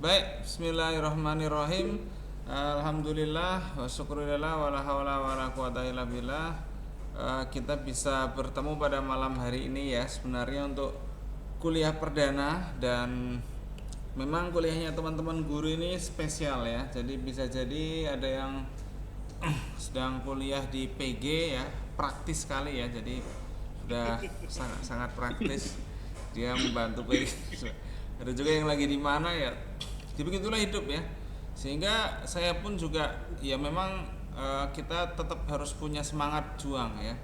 Baik, bismillahirrahmanirrahim. Alhamdulillah wa syukurillah wa la haula wa la quwata illa billah. Kita bisa bertemu pada malam hari ini ya, sebenarnya untuk kuliah perdana, dan memang kuliahnya teman-teman guru ini spesial ya. Jadi bisa jadi ada yang sedang kuliah di PG ya, praktis sekali ya. Jadi sudah sangat sangat praktis, dia membantu PG. Ada juga yang lagi di mana ya, begitulah hidup ya. Sehingga saya pun juga ya memang kita tetap harus punya semangat juang ya,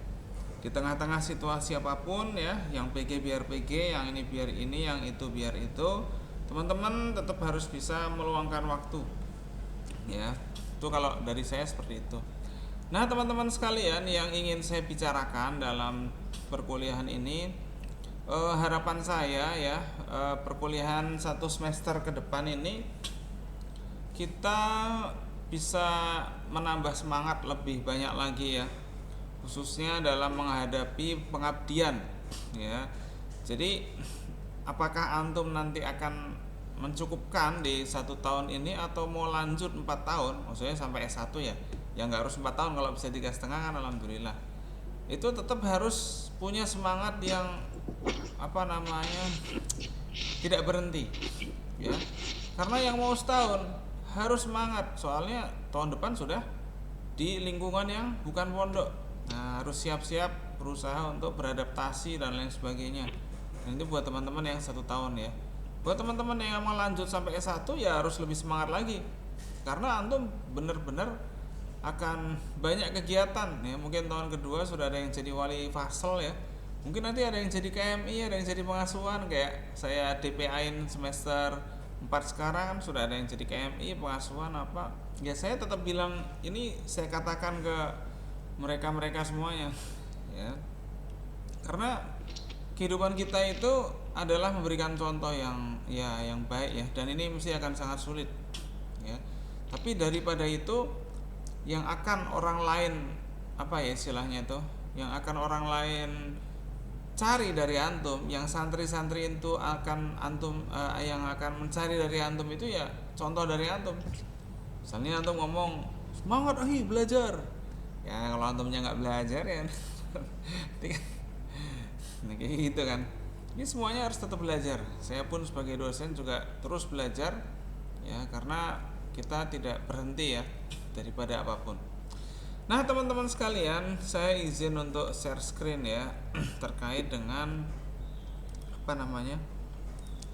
di tengah-tengah situasi apapun ya. Yang PG biar PG, yang ini biar ini, yang itu biar itu. Teman-teman tetap harus bisa meluangkan waktu ya. Itu kalau dari saya seperti itu. Nah, teman-teman sekalian, yang ingin saya bicarakan dalam perkuliahan ini, harapan saya ya, perkuliahan satu semester ke depan ini kita bisa menambah semangat lebih banyak lagi ya, khususnya dalam menghadapi pengabdian ya. Jadi apakah antum nanti akan mencukupkan di 1 tahun ini atau mau lanjut 4 tahun, maksudnya sampai S1 ya. Yang nggak harus 4 tahun, kalau bisa 3,5 kan alhamdulillah. Itu tetap harus punya semangat yang apa namanya, tidak berhenti ya. Karena yang mau setahun harus semangat, soalnya tahun depan sudah di lingkungan yang bukan pondok. Nah, harus siap-siap berusaha untuk beradaptasi dan lain sebagainya. Dan itu buat teman-teman yang 1 tahun ya. Buat teman-teman yang mau lanjut sampai S1 ya harus lebih semangat lagi, karena antum bener-bener akan banyak kegiatan ya. Mungkin tahun kedua sudah ada yang jadi wali fasel ya, mungkin nanti ada yang jadi KMI, ada yang jadi pengasuhan. Kayak saya DPA-in semester 4 sekarang, sudah ada yang jadi KMI, pengasuhan apa ya. Saya tetap bilang, ini saya katakan ke mereka-mereka semuanya ya, karena kehidupan kita itu adalah memberikan contoh yang ya yang baik ya, dan ini mesti akan sangat sulit ya. Tapi daripada itu, yang akan orang lain apa ya istilahnya itu, yang akan orang lain cari dari antum, yang santri-santri itu akan antum yang akan mencari dari antum itu ya contoh dari antum. Misalnya antum ngomong semangat belajar ya, kalau antumnya nggak belajar ya nah, kayak gitu kan. Ini semuanya harus tetap belajar. Saya pun sebagai dosen juga terus belajar ya, karena kita tidak berhenti ya daripada apapun. Nah, teman-teman sekalian, saya izin untuk share screen ya terkait dengan apa namanya,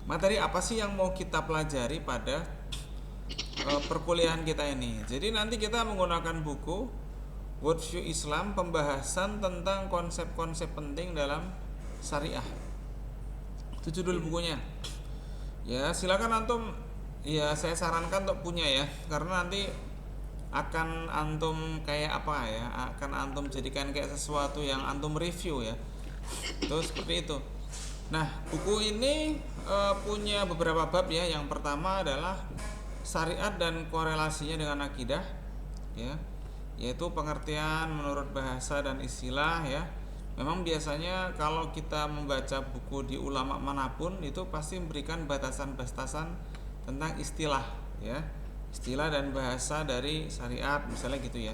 materi apa sih yang mau kita pelajari pada perkuliahan kita ini. Jadi nanti kita menggunakan buku Worldview Islam, pembahasan tentang konsep-konsep penting dalam syariah. Itu judul bukunya. Ya, silakan antum, ya saya sarankan untuk punya ya, karena nanti akan antum kayak apa ya, akan antum jadikan kayak sesuatu yang antum review ya. Itu seperti itu. Nah, buku ini punya beberapa bab ya. Yang pertama adalah syariat dan korelasinya dengan akidah ya, yaitu pengertian menurut bahasa dan istilah ya. Memang biasanya kalau kita membaca buku di ulama manapun, itu pasti memberikan batasan-batasan tentang istilah ya, istilah dan bahasa dari syariat misalnya gitu ya.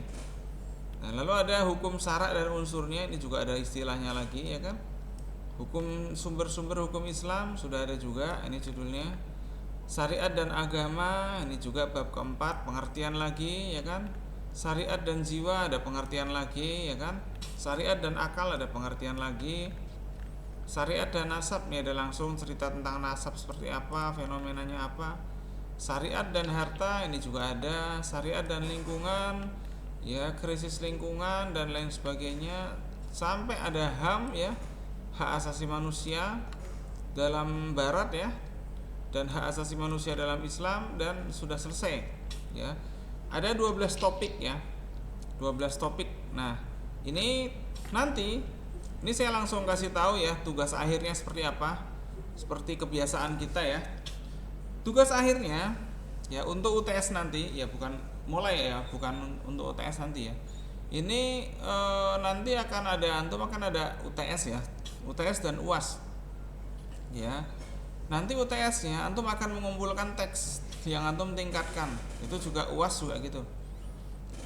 Nah, lalu ada hukum syarak dan unsurnya, ini juga ada istilahnya lagi ya kan. Hukum, sumber-sumber hukum Islam sudah ada juga, ini judulnya. Syariat dan agama, ini juga bab keempat, pengertian lagi ya kan. Syariat dan jiwa ada pengertian lagi ya kan. Syariat dan akal ada pengertian lagi. Syariat dan nasab, ini ada langsung cerita tentang nasab seperti apa, fenomenanya apa. Syariat dan harta, ini juga ada. Syariat dan lingkungan ya, krisis lingkungan dan lain sebagainya. Sampai ada HAM ya, hak asasi manusia dalam barat ya, dan hak asasi manusia dalam Islam, dan sudah selesai ya. Ada 12 topik ya, 12 topik. Nah, ini nanti ini saya langsung kasih tahu ya tugas akhirnya seperti apa, seperti kebiasaan kita ya. Tugas akhirnya ya untuk UTS nanti ya, bukan mulai ya, bukan untuk UTS nanti ya. Ini nanti akan ada, antum akan ada UTS ya, UTS dan UAS ya. Nanti UTS-nya antum akan mengumpulkan teks yang antum tingkatkan. Itu juga UAS juga gitu.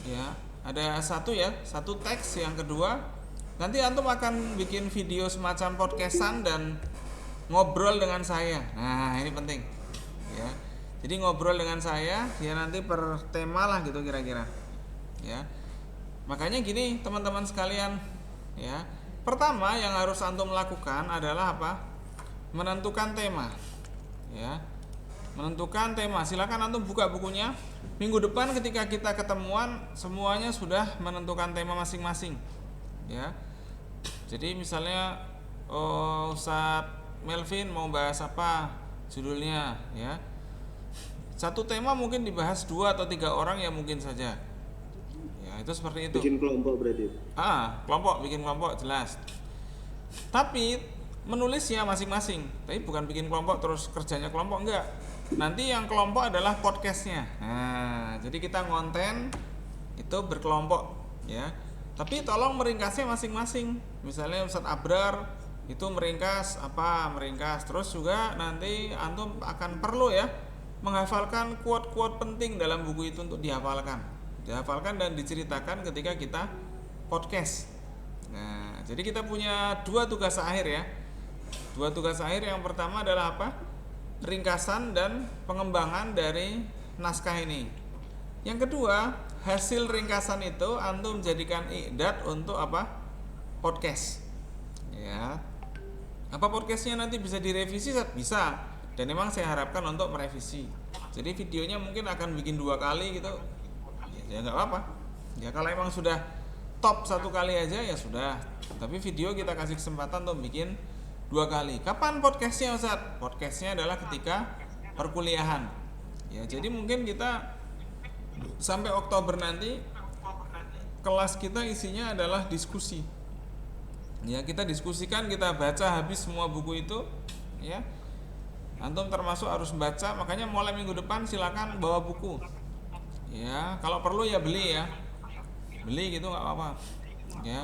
Ya, ada satu teks. Yang kedua, nanti antum akan bikin video semacam podcastan dan ngobrol dengan saya. Nah, ini penting. Ya. Jadi ngobrol dengan saya, ya nanti per tema lah gitu kira-kira. Ya. Makanya gini, teman-teman sekalian, ya. Pertama yang harus antum lakukan adalah apa? Menentukan tema. Ya. Menentukan tema. Silakan antum buka bukunya. Minggu depan ketika kita ketemuan, semuanya sudah menentukan tema masing-masing. Ya. Jadi misalnya Ustadz Melvin mau bahas apa judulnya, ya. Satu tema mungkin dibahas 2 atau 3 orang ya mungkin saja. Ya, itu seperti itu. Bikin kelompok berarti. Kelompok, bikin kelompok jelas. Tapi menulisnya masing-masing. Tapi bukan bikin kelompok terus kerjanya kelompok, enggak. Nanti yang kelompok adalah podcastnya. Nah, jadi kita ngonten itu berkelompok, ya. Tapi tolong meringkasnya masing-masing. Misalnya Ustadz Abrar itu meringkas. Terus juga nanti antum akan perlu ya menghafalkan quote-quote penting dalam buku itu untuk dihafalkan dan diceritakan ketika kita podcast. Nah, jadi kita punya 2 tugas akhir ya. 2 tugas akhir, yang pertama adalah apa? Ringkasan dan pengembangan dari naskah ini. Yang kedua, hasil ringkasan itu antum jadikan i'dad untuk apa? Podcast. Ya. Apa podcastnya nanti bisa direvisi? Bisa. Dan memang saya harapkan untuk merevisi. Jadi videonya mungkin akan bikin 2 kali gitu. Ya nggak apa-apa. Ya kalau emang sudah top 1 kali aja ya sudah. Tapi video kita kasih kesempatan untuk bikin 2 kali. Kapan podcastnya Ustadz? Podcastnya adalah ketika perkuliahan. Ya jadi mungkin kita sampai Oktober nanti kelas kita isinya adalah diskusi. Ya kita diskusikan, kita baca habis semua buku itu. Ya. Antum termasuk harus baca, makanya mulai minggu depan silakan bawa buku. Ya, kalau perlu ya beli ya. Beli gitu nggak apa-apa. Ya.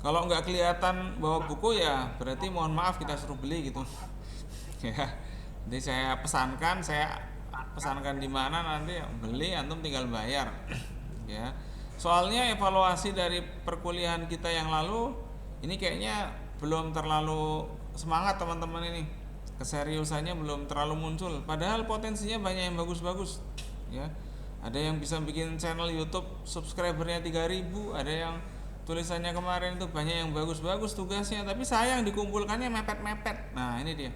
Kalau nggak kelihatan bawa buku ya berarti mohon maaf kita suruh beli gitu. Ya. Jadi saya pesankan di mana nanti beli, antum tinggal bayar. Ya. Soalnya evaluasi dari perkuliahan kita yang lalu ini kayaknya belum terlalu semangat teman-teman ini. Keseriusannya belum terlalu muncul, padahal potensinya banyak yang bagus-bagus, ya. Ada yang bisa bikin channel YouTube subscribernya 3.000, ada yang tulisannya kemarin itu banyak yang bagus-bagus tugasnya, tapi sayang dikumpulkannya mepet-mepet. Nah ini dia.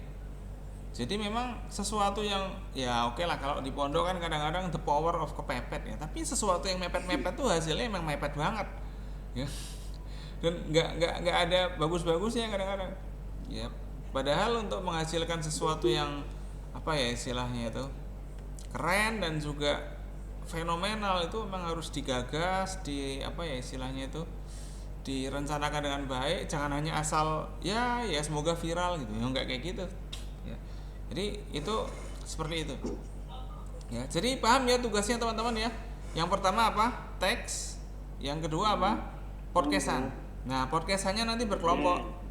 Jadi memang sesuatu yang ya oke lah, kalau di pondok kan kadang-kadang the power of kepepet ya, tapi sesuatu yang mepet-mepet tuh hasilnya emang mepet banget, ya. Dan nggak ada bagus-bagusnya kadang-kadang, ya. Padahal untuk menghasilkan sesuatu yang apa ya istilahnya itu keren dan juga fenomenal itu memang harus digagas, direncanakan dengan baik, jangan hanya asal ya semoga viral gitu. Ya enggak kayak gitu. Ya. Jadi itu seperti itu. Ya, jadi paham ya tugasnya teman-teman ya. Yang pertama apa? Teks. Yang kedua apa? Podcastan. Nah, podcastannya nanti berkelompok.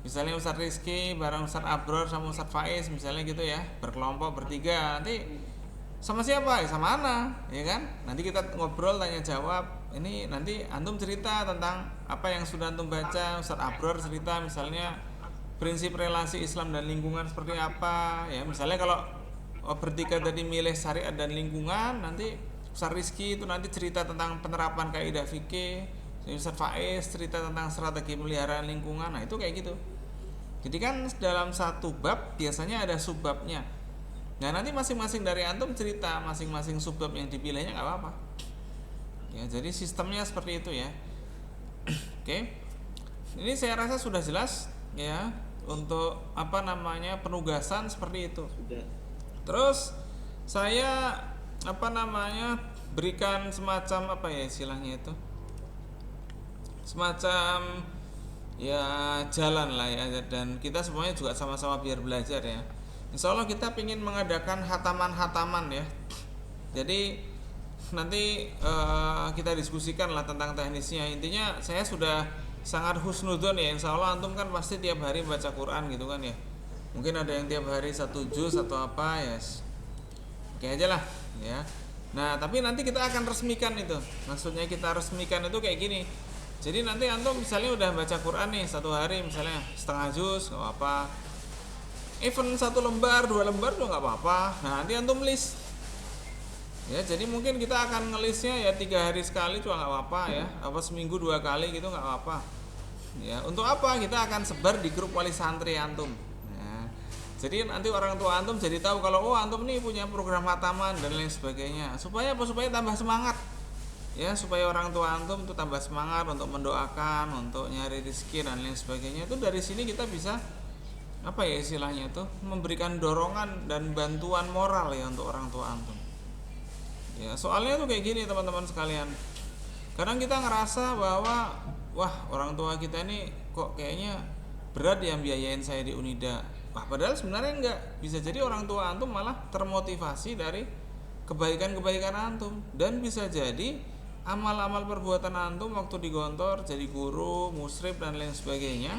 Misalnya Ustadz Rizky bareng Ustadz Abror sama Ustadz Faiz misalnya gitu ya, berkelompok bertiga. Nanti sama siapa? Ya sama Ana, ya kan? Nanti kita ngobrol tanya jawab. Ini nanti antum cerita tentang apa yang sudah antum baca. Ustadz Abror cerita misalnya prinsip relasi Islam dan lingkungan seperti apa. Ya misalnya kalau bertiga tadi milih syariat dan lingkungan, nanti Ustadz Rizky itu nanti cerita tentang penerapan kaidah fikih. Ustadz Faiz cerita tentang strategi pemeliharaan lingkungan. Nah itu kayak gitu. Jadi kan dalam satu bab biasanya ada subbabnya. Nah nanti masing-masing dari antum cerita masing-masing subbab yang dipilihnya nggak apa-apa. Ya jadi sistemnya seperti itu ya. Oke. Ini saya rasa sudah jelas ya untuk penugasan seperti itu. Sudah. Terus saya berikan semacam istilahnya itu. Semacam ya jalan lah ya, dan kita semuanya juga sama-sama biar belajar ya. Insya Allah kita ingin mengadakan hataman-hataman ya. Jadi nanti kita diskusikan lah tentang teknisnya. Intinya saya sudah sangat husnudon ya. Insya Allah antum kan pasti tiap hari baca Quran gitu kan ya. Mungkin ada yang tiap hari 1 juz atau apa ya. Oke aja lah ya. Nah tapi nanti kita akan resmikan itu. Maksudnya kita resmikan itu kayak gini. Jadi nanti antum misalnya udah baca Quran nih satu hari misalnya setengah juz nggak apa-apa. Even satu lembar dua lembar juga nggak apa-apa. Nah nanti antum list. Ya jadi mungkin kita akan ngelisnya ya 3 hari sekali juga nggak apa-apa ya. Apa seminggu 2 kali gitu nggak apa-apa. Ya untuk apa? Kita akan sebar di grup wali santri antum. Jadi nanti orang tua antum jadi tahu kalau oh antum nih punya program khataman dan lain sebagainya. Supaya apa? Supaya tambah semangat. Ya, supaya orang tua antum itu tambah semangat untuk mendoakan, untuk nyari rezeki dan lain sebagainya. Itu dari sini kita bisa apa ya istilahnya itu memberikan dorongan dan bantuan moral ya untuk orang tua antum. Ya, soalnya tuh kayak gini teman-teman sekalian. Kadang kita ngerasa bahwa wah, orang tua kita ini kok kayaknya berat yang biayain saya di Unida. Wah, padahal sebenarnya enggak. Bisa jadi orang tua antum malah termotivasi dari kebaikan-kebaikan antum dan bisa jadi amal-amal perbuatan antum waktu di Gontor jadi guru, musrif dan lain sebagainya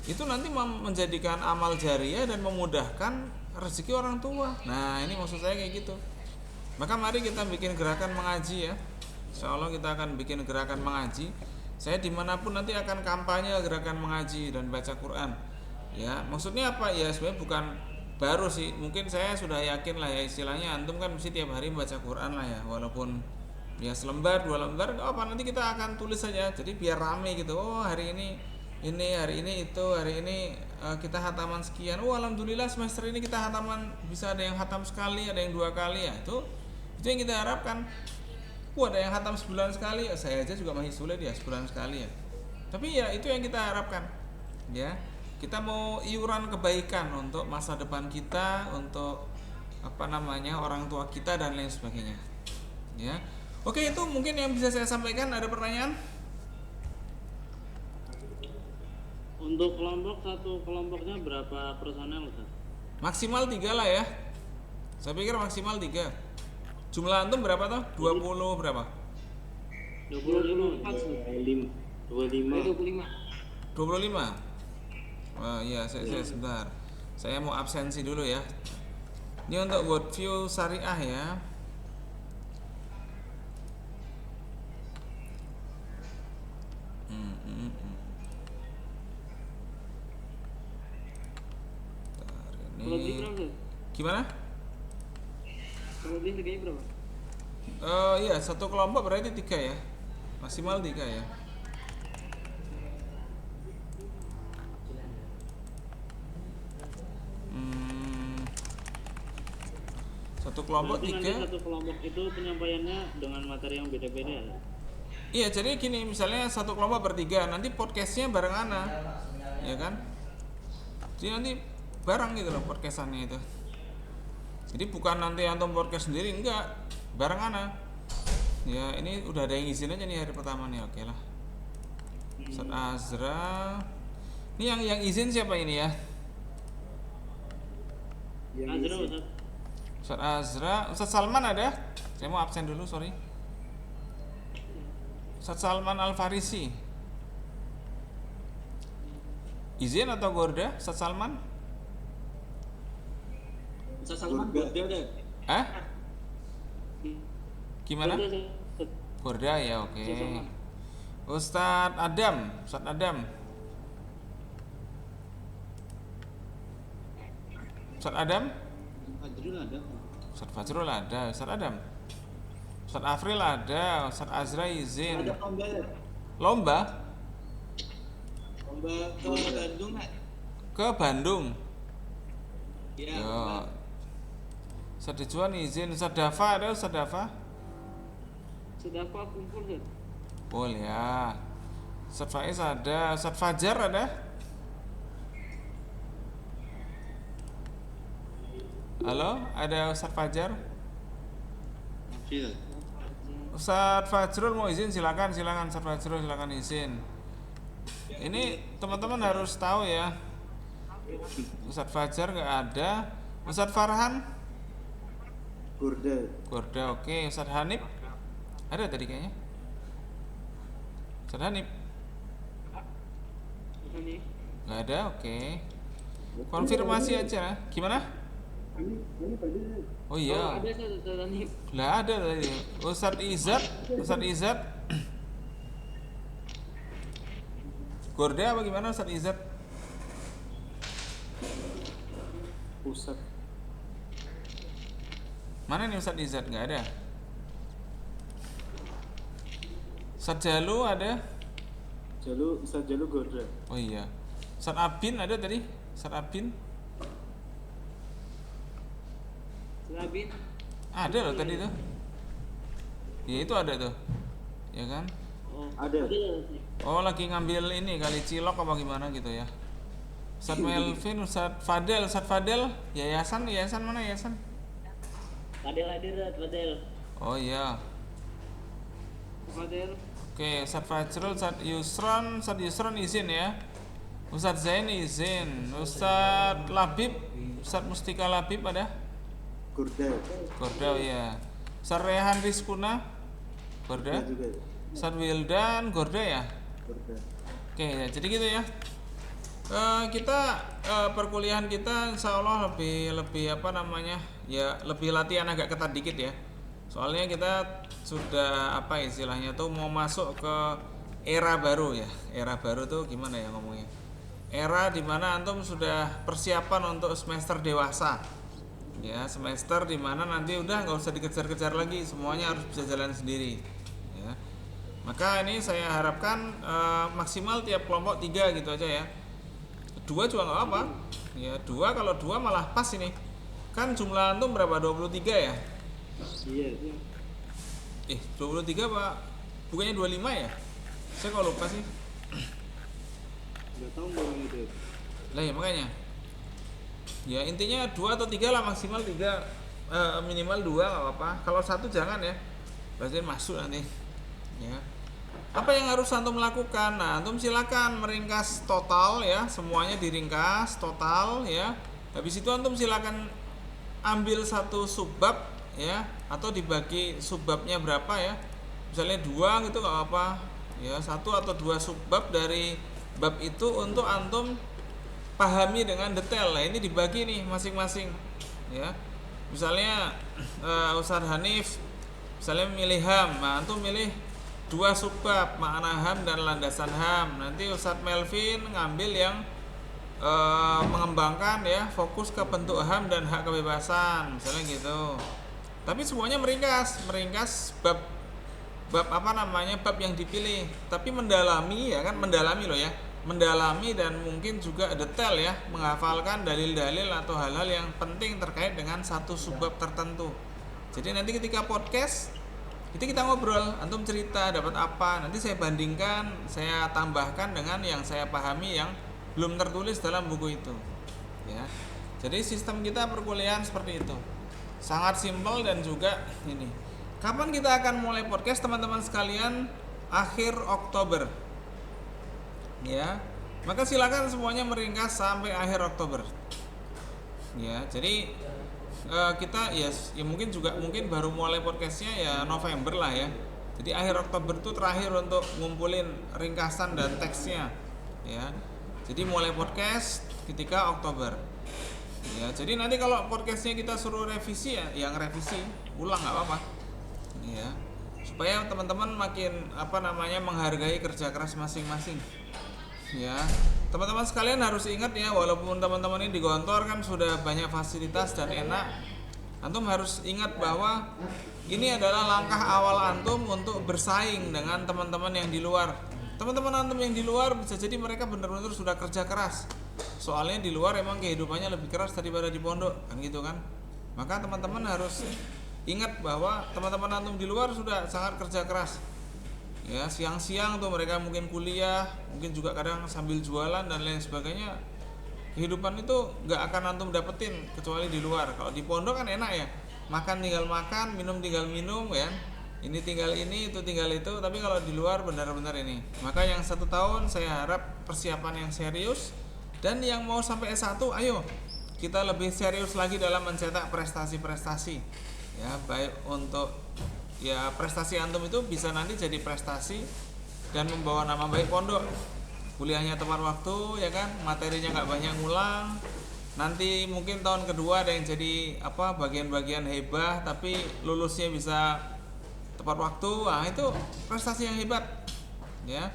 itu nanti menjadikan amal jariah dan memudahkan rezeki orang tua. Nah, ini maksud saya kayak gitu. Maka mari kita bikin gerakan mengaji ya. Insya Allah kita akan bikin gerakan mengaji. Saya dimanapun nanti akan kampanye gerakan mengaji dan baca Quran. Ya, maksudnya apa ya? Sebenarnya bukan baru sih. Mungkin saya sudah yakin lah ya istilahnya antum kan mesti tiap hari baca Quran lah ya. Walaupun ya selembar, 2 lembar, gak apa nanti kita akan tulis saja. Jadi biar rame gitu. Oh hari ini, hari ini itu, hari ini kita hataman sekian. Oh alhamdulillah semester ini kita hataman bisa ada yang hatam sekali, ada yang 2 kali ya. Itu yang kita harapkan. Ada yang hatam sebulan sekali. Saya aja juga masih sulit ya sebulan sekali ya. Tapi ya itu yang kita harapkan. Ya. Kita mau iuran kebaikan untuk masa depan kita, untuk orang tua kita dan lain sebagainya. Ya. Oke, itu mungkin yang bisa saya sampaikan. Ada pertanyaan? Untuk satu kelompoknya berapa personel, Ustaz? Maksimal 3 lah ya. Saya pikir maksimal 3. Jumlah antum berapa tuh? 20 berapa? 25. 25. Oh iya, saya sebentar. Saya mau absensi dulu ya. Ini untuk Worldview Syariah ya. Ini gimana? Kalau dia harganya berapa? Iya, satu kelompok berarti 3 ya. Maksimal 3 ya. Satu kelompok berarti 3. Nanti satu kelompok itu penyampaiannya dengan materi yang beda-beda ya? Iya, jadi gini, misalnya satu kelompok bertiga, nanti podcastnya bareng Ana, ya kan? Jadi nanti bareng gitu loh podcastannya itu. Jadi bukan nanti antum podcast sendiri, enggak, bareng Ana. Ya ini udah ada yang izin aja nih hari pertama nih, oke lah. Ustaz Azra, ini yang izin siapa ini ya? Azra, Ustaz. Ustaz Azra, Ustaz Salman ada? Saya mau absen dulu, sorry. Ustaz Salman Al-Farisi izin atau Gorda? Ustaz Salman? Ustaz Salman Gorda udah. Gimana? Gorda ya, oke. Ustaz Adam, Ustaz Adam. Ustaz Adam? Fajrul ada. Ustaz Fajrul ada, Ustaz Adam. Ustaz Afril ada, Ustaz Azra izin. Ada lomba ya? Lomba? Lomba ke Bandung nggak? Ke Bandung? Iya. Yo. Ustaz Dejuan izin, Ustaz Dafa ada, Ustaz Dafa? Sudah apa kumpul kan? Boleh ya. Ustaz Faiz ada, Ustaz Fajar ada? Halo, ada Ustaz Fajar? Ustaz Fajrul mau izin, silakan Ustaz Fajrul, silakan izin. Ini teman-teman harus tahu ya. Ustaz Fajar nggak ada. Ustaz Farhan? Gorda, oke. Ustaz Hanif? Ada tadi kayaknya. Ustaz Hanif? Nggak ada, oke. Konfirmasi aja. Gimana? Oh Oh, iya. ada Ustaz Hanif. Lah ada tadi. Ustadz Izat Gorda apa gimana Ustadz Izat? Pusat Mana nih Ustadz Izat? Nggak ada. Ustadz Jalu ada? Ustaz Jalu Gorda. Oh iya. Ustadz Abin ada tadi? Ustadz Abin? Selabin. Ada loh tadi tuh. Ya itu ada tuh. Ya kan? Oh, Ada. Oh lagi ngambil ini kali cilok apa gimana gitu ya. Ustadz Melvin, Ustadz Fadel, yayasan mana yayasan? Fadel hadir, Fadel. Oh iya. Fadel. Oke, Ustadz Fajrul, Ustadz Yusron izin ya. Ustadz Zain izin. Ustadz Labib, Ustadz Mustika Labib ada? Gorda Gorda ya. Ustadz Rehan Rizkuna, Gorda. juga. Ustadz Wildan, Gorda ya. Gorda. Oke ya, jadi gitu ya. Kita perkuliahan kita insya Allah lebih apa namanya ya, lebih latihan agak ketat dikit ya. Soalnya kita sudah apa istilahnya tuh mau masuk ke era baru ya. Era baru tuh gimana ya ngomongnya? Era dimana antum sudah persiapan untuk semester dewasa. Ya, semester dimana nanti udah nggak usah dikejar-kejar lagi, semuanya harus bisa jalan sendiri. Ya. Maka ini saya harapkan maksimal tiap kelompok 3 gitu aja ya. 2 juga nggak apa. Ya 2, kalau 2 malah pas ini. Kan jumlah antum berapa? 23 ya? Iya. 23 Pak. Bukannya 25 ya? Saya kok lupa sih. Enggak tahu orang itu. Lah ya makanya. Ya intinya 2 atau 3 lah, maksimal 3, minimal 2 nggak apa-apa. Kalau 1 jangan ya. Berarti masuk nanti. Ya. Apa yang harus antum lakukan? Nah, antum silakan meringkas total ya, semuanya diringkas total ya. Habis itu antum silakan ambil satu subbab ya, atau dibagi subbabnya berapa ya. Misalnya 2 gitu nggak apa-apa. Ya, 1 atau 2 subbab dari bab itu untuk antum pahami dengan detail. Nah, ini dibagi nih masing-masing ya. Misalnya Ustadz Hanif misalnya milih HAM, nah antum milih 2 subbab, makna HAM dan landasan HAM. Nanti Ustadz Melvin ngambil yang mengembangkan ya, fokus ke bentuk HAM dan hak kebebasan, misalnya gitu. Tapi semuanya meringkas bab apa namanya, bab yang dipilih, tapi mendalami ya kan, mendalami loh ya, mendalami dan mungkin juga detail ya, menghafalkan dalil-dalil atau hal-hal yang penting terkait dengan satu subbab tertentu. Jadi nanti ketika podcast itu kita ngobrol, antum cerita dapat apa, nanti saya bandingkan, saya tambahkan dengan yang saya pahami yang belum tertulis dalam buku itu ya. Jadi sistem kita perkuliahan seperti itu, sangat simpel. Dan juga ini, kapan kita akan mulai podcast teman-teman sekalian? Akhir Oktober ya, maka silakan semuanya meringkas sampai akhir Oktober ya. Jadi kita ya mungkin baru mulai podcastnya ya November lah ya. Jadi akhir Oktober itu terakhir untuk ngumpulin ringkasan dan teksnya ya. Jadi mulai podcast ketika Oktober ya. Jadi nanti kalau podcastnya kita suruh revisi ya, yang revisi ulang nggak apa-apa ya, supaya teman-teman makin apa namanya menghargai kerja keras masing-masing ya. Teman-teman sekalian harus ingat ya, walaupun teman-teman ini di Gontor kan sudah banyak fasilitas dan enak, antum harus ingat bahwa ini adalah langkah awal antum untuk bersaing dengan teman-teman yang di luar. Teman-teman antum yang di luar bisa jadi mereka benar-benar sudah kerja keras, soalnya di luar emang kehidupannya lebih keras daripada di pondok kan gitu kan. Maka teman-teman harus ingat bahwa teman-teman antum di luar sudah sangat kerja keras ya. Siang-siang tuh mereka mungkin kuliah, mungkin juga kadang sambil jualan dan lain sebagainya. Kehidupan itu nggak akan antum dapetin kecuali di luar. Kalau di pondok kan enak ya, makan tinggal makan, minum tinggal minum ya, ini tinggal ini, itu tinggal itu. Tapi kalau di luar benar-benar ini. Maka yang 1 tahun saya harap persiapan yang serius. Dan yang mau sampai S1, ayo kita lebih serius lagi dalam mencetak prestasi-prestasi ya, baik untuk ya prestasi antum itu bisa nanti jadi prestasi dan membawa nama baik pondok. Kuliahnya tepat waktu ya kan, materinya nggak banyak ngulang nanti mungkin tahun kedua ada yang jadi apa bagian-bagian hebah tapi lulusnya bisa tepat waktu, nah itu prestasi yang hebat ya.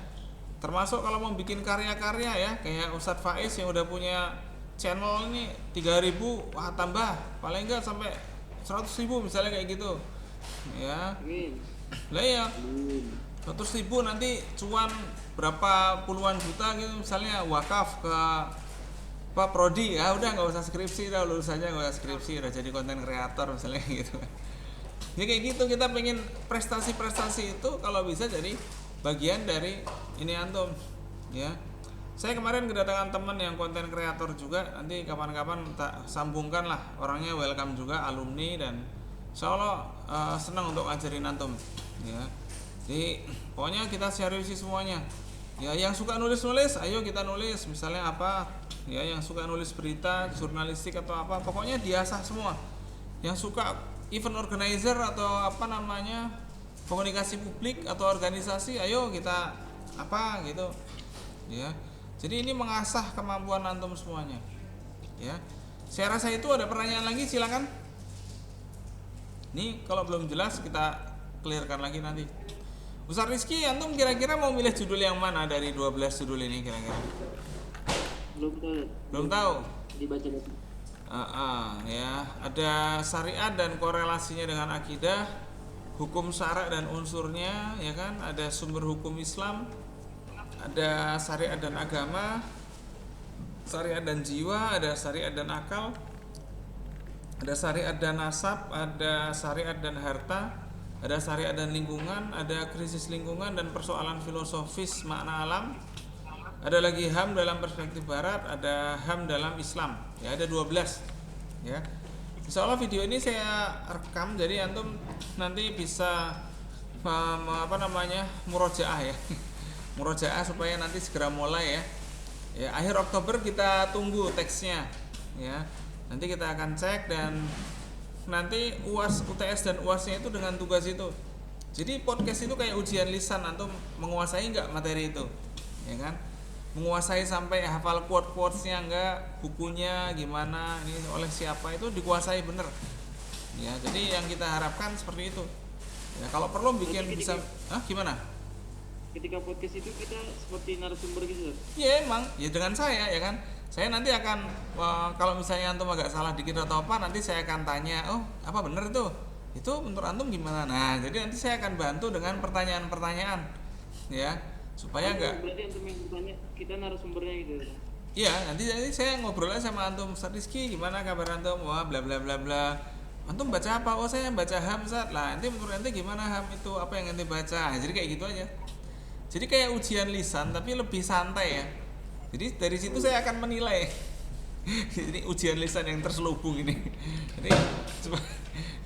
Termasuk kalau mau bikin karya-karya ya kayak Ustadz Faiz yang udah punya channel ini 3.000, wah tambah paling enggak sampai 100.000 misalnya kayak gitu ya. Amin. Lah ya 100.000 nanti cuan berapa puluhan juta gitu misalnya wakaf ke Pak Prodi, ya udah nggak usah skripsi, udah lulus aja nggak usah skripsi, udah jadi konten kreator misalnya gitu. Ya kayak gitu, kita pengen prestasi-prestasi itu kalau bisa jadi bagian dari ini antum ya. Saya kemarin kedatangan teman yang konten kreator juga, nanti kapan-kapan tak sambungkan lah, orangnya welcome juga, alumni, dan insya Allah senang untuk ngajarin antum ya. Jadi pokoknya kita seriusi semuanya ya. Yang suka nulis-nulis ayo kita nulis, misalnya apa ya, yang suka nulis berita jurnalistik atau apa, pokoknya diasah semua. Yang suka event organizer atau apa namanya komunikasi publik atau organisasi, ayo kita apa gitu ya. Jadi ini mengasah kemampuan antum semuanya ya. Saya rasa itu ada pertanyaan lagi, silakan. Nih kalau belum jelas kita clearkan lagi nanti. Ustaz Rizky, antum kira-kira mau milih judul yang mana dari 12 judul ini kira-kira? Belum tahu. Dibaca. Ya, ada syariat dan korelasinya dengan akidah, hukum syarak dan unsurnya, ya kan? Ada sumber hukum Islam, ada syariat dan agama, syariat dan jiwa, ada syariat dan akal, ada syariat dan nasab, ada syariat dan harta, ada syariat dan lingkungan, ada krisis lingkungan dan persoalan filosofis makna alam, ada lagi HAM dalam perspektif barat, ada HAM dalam Islam ya, ada 12 ya. Insya Allah video ini saya rekam jadi antum nanti bisa murojaah ya murojaah supaya nanti segera mulai ya. Akhir Oktober kita tunggu teksnya ya, nanti kita akan cek dan nanti UAS, UTS dan UASnya itu dengan tugas itu. Jadi podcast itu kayak ujian lisan, antum menguasai nggak materi itu ya kan, menguasai sampai hafal quote-quotesnya enggak, bukunya gimana, ini oleh siapa, itu dikuasai bener ya. Jadi yang kita harapkan seperti itu ya. Kalau perlu bikin bisa gimana? Ketika podcast itu kita seperti narasumber gitu. Ya emang ya dengan saya ya kan. Saya nanti akan kalau misalnya antum agak salah dikit atau apa, nanti saya akan tanya, oh apa bener itu menurut antum gimana. Nah jadi nanti saya akan bantu dengan pertanyaan-pertanyaan ya, supaya enggak. Berarti antum yang bertanya, kita narasumbernya gitu. Iya, nanti saya ngobrol aja sama antum. Ustaz Rizky, gimana kabar antum? Wah, bla bla bla bla. Antum baca apa? Oh, saya baca HAM, Ustaz. Lah, nanti menurut ente gimana HAM itu? Apa yang ente baca? Nah, jadi kayak gitu aja. Jadi kayak ujian lisan tapi lebih santai ya. Jadi dari situ saya akan menilai. Ini ujian lisan yang terselubung ini. Jadi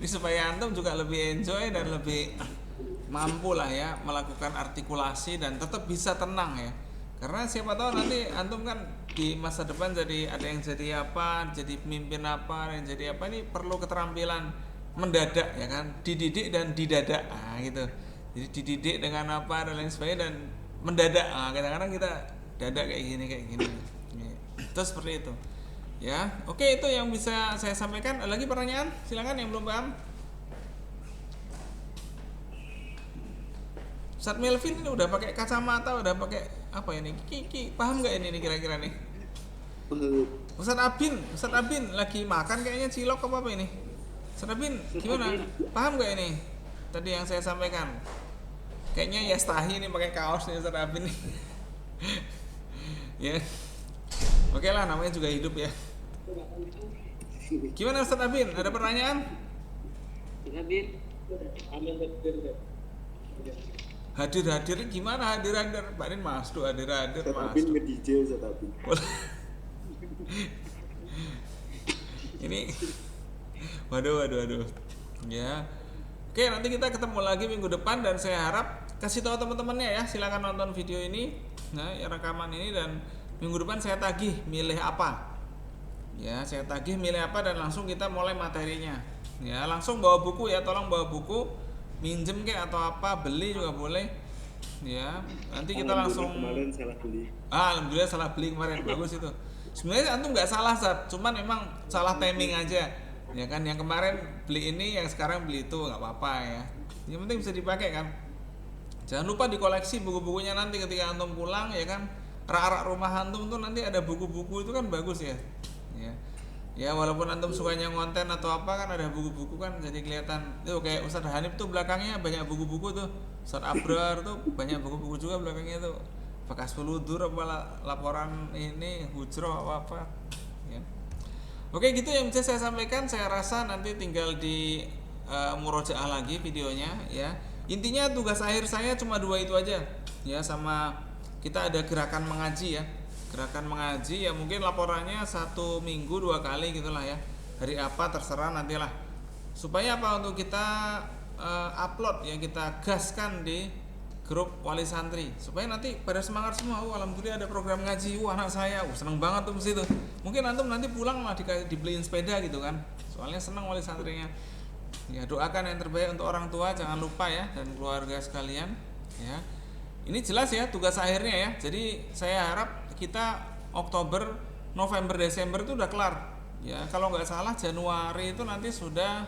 supaya antum juga lebih enjoy dan lebih mampu lah ya melakukan artikulasi dan tetap bisa tenang ya. Karena siapa tahu nanti antum kan di masa depan jadi ada yang jadi apa, jadi pemimpin apa, yang jadi apa, ini perlu keterampilan mendadak ya kan, dididik dan didadak gitu. Jadi dididik dengan apa dan lain sebagainya dan mendadak. Kadang-kadang kita dadak kayak gini. Itu seperti itu. Ya, oke, itu yang bisa saya sampaikan. Ada lagi pertanyaan? Silakan yang belum paham. Ustaz Melvin ini udah pakai kacamata, udah pakai apa ini? Kiki, paham nggak ini kira-kira nih? Ustaz Abin lagi makan kayaknya cilok apa ini? Ustaz Abin, gimana? Paham nggak ini? Tadi yang saya sampaikan. Kayaknya Yastahi ini pakai kaos nih Ustaz Abin nih. Ya. Oke lah, namanya juga hidup ya. Gimana Ustaz Abin? Ada pertanyaan? Abin. Hadir gimana hadir Pak Rin Mas tuh hadir Ustaz Mas Abin nge-DJ Ustaz Abin. Ini waduh ya. Oke, nanti kita ketemu lagi minggu depan dan saya harap kasih tahu teman-temannya ya, silakan nonton video ini ya, rekaman ini, dan minggu depan saya tagih milih apa ya, saya tagih milih apa dan langsung kita mulai materinya ya. Langsung bawa buku ya, tolong bawa buku, minjem kayak atau apa, beli juga boleh ya. Nanti kita langsung kemarin salah beli. alhamdulillah salah beli kemarin. Bagus itu Sebenarnya antum nggak salah Sat, cuman memang salah timing aja. Ya kan, yang kemarin beli ini, yang sekarang beli itu nggak apa-apa ya. Yang penting bisa dipakai kan. Jangan lupa dikoleksi buku-bukunya nanti ketika antum pulang ya kan. Rak-rak rumah antum tuh nanti ada buku-buku itu kan bagus ya. Ya. Ya walaupun antum sukanya ngonten atau apa kan ada buku-buku kan jadi kelihatan. Tuh kayak Ustadz Hanif tuh belakangnya banyak buku-buku tuh. Ustadz Abrar tuh banyak buku-buku juga belakangnya tuh. Bekas peludur apa laporan ini hujroh apa ya. Oke gitu yang bisa saya sampaikan. Saya rasa nanti tinggal di murojaah lagi videonya ya. Intinya tugas akhir saya cuma 2 itu aja ya, sama kita ada gerakan mengaji ya. Gerakan mengaji ya mungkin laporannya 1 minggu 2 kali gitulah ya. Hari apa terserah nantilah. Supaya apa, untuk kita upload ya, kita gaskan di grup wali santri supaya nanti pada semangat semua. Alhamdulillah ada program ngaji, anak saya seneng banget tuh mesti tuh. Mungkin antum nanti pulang malah dibeliin sepeda gitu kan, soalnya seneng wali santrinya. Ya doakan yang terbaik untuk orang tua, jangan lupa ya, dan keluarga sekalian ya. Ini jelas ya tugas akhirnya ya. Jadi saya harap kita Oktober, November, Desember itu udah kelar ya. Kalau nggak salah Januari itu nanti sudah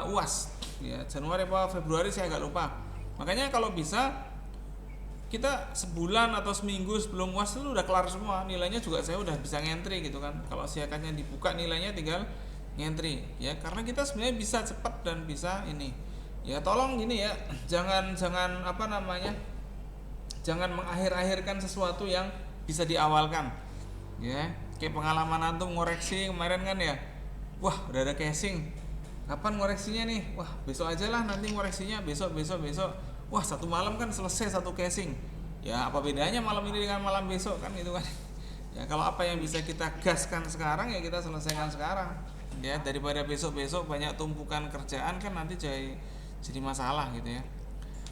UAS ya. Januari apa Februari saya agak lupa. Makanya kalau bisa kita sebulan atau seminggu sebelum UAS itu udah kelar semua. Nilainya juga saya udah bisa ngentri gitu kan. Kalau siakannya dibuka nilainya tinggal ngentri ya, karena kita sebenarnya bisa cepat dan bisa ini ya. Tolong gini ya, jangan apa namanya, jangan mengakhir-akhirkan sesuatu yang bisa diawalkan ya. Kayak pengalaman antum ngoreksi kemarin kan ya, wah udah ada casing, kapan ngoreksinya nih, wah besok aja lah nanti ngoreksinya, besok. Wah 1 malam kan selesai 1 casing ya. Apa bedanya malam ini dengan malam besok kan gitu kan ya. Kalau apa yang bisa kita gaskan sekarang ya kita selesaikan sekarang ya, daripada besok banyak tumpukan kerjaan kan nanti jadi masalah gitu ya.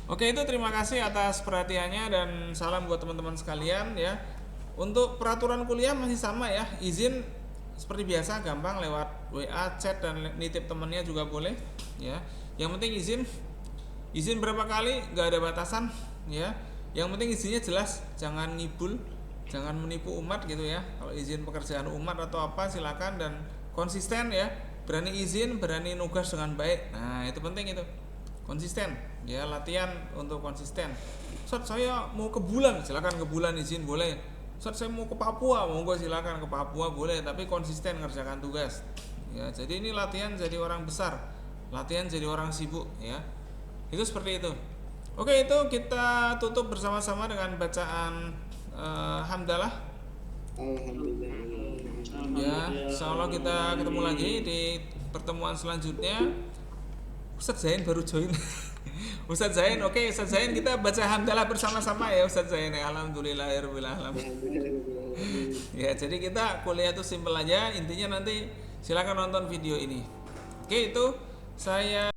Oke, itu terima kasih atas perhatiannya dan salam buat teman-teman sekalian ya. Untuk peraturan kuliah masih sama ya, izin seperti biasa gampang lewat WA, chat, dan nitip temennya juga boleh ya. Yang penting izin berapa kali nggak ada batasan ya. Yang penting izinnya jelas, jangan ngibul, jangan menipu umat gitu ya. Kalau izin pekerjaan umat atau apa silakan, dan konsisten ya, berani izin, berani nugas dengan baik. Nah itu penting itu, konsisten ya, latihan untuk konsisten. Ustaz saya mau ke Bulan, silakan ke Bulan izin boleh. Ustaz saya mau ke Papua, monggo silakan ke Papua boleh, tapi konsisten ngerjakan tugas ya. Jadi ini latihan jadi orang besar, latihan jadi orang sibuk ya. Itu seperti itu. Oke, itu kita tutup bersama-sama dengan bacaan hamdalah. Ya, insyaallah kita ketemu lagi di pertemuan selanjutnya. Ustadz Zain baru join. Ustadz Zain, oke Ustadz Zain, kita baca hamdalah bersama-sama ya Ustadz Zain. Alhamdulillahirabbil alamin. Ya, jadi kita kuliah itu simpel aja. Intinya nanti silakan nonton video ini. Oke, itu saya